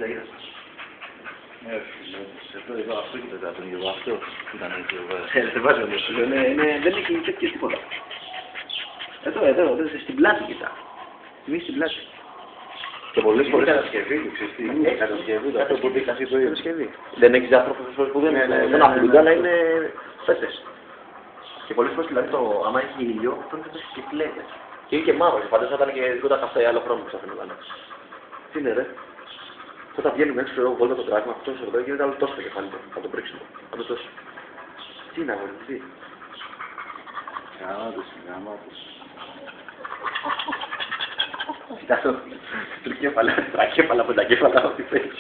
Λαΐρας. Εδώ αυτό κοίτα τον Γιώργο, αυτό ήταν εκεί ο Βάζος. Δεν βάζει όμως, δεν έχει τέτοιο τίποτα. Εδώ, στην πλάτη κοιτά. Μη στην πλάτη. Και πολλές φορές κατασκευή του, ξέρεις τι, κατασκευή, αυτό που δείχνει αυτή το ίδιο. Κατασκευή. Δεν έχεις άνθρωπος που δεν αφήνονται, αλλά είναι πέτρες. Και πολλές φορές δηλαδή άμα έχει ήλιο, τότε θα έχει και φλέβες. Και είναι και μαύρο, φαντάζομαι ήταν και δίποτα καυτά ή άλλο χρώμα που ξαφνικά. Τι είναι ρε. Όταν βγαίνουμε έξω εγώ βόλτα το πράγμα, αυτό εδώ γίνεται άλλο τόσο το κεφάλι του. Θα το πρίξουμε. Θα το τόσο. Τι να βοηθήσει. Γαμάτος. Κοιτάξτε, τρακέφαλα, πεντακέφαλα, ό,τι θέλεις.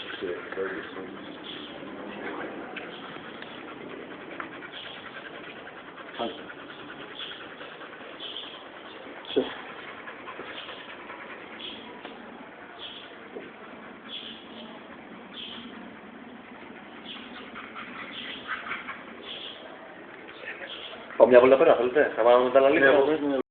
Πάω μια βόλτα πέρα, θέλετε. Θα πάμε με τα άλλα λίγα.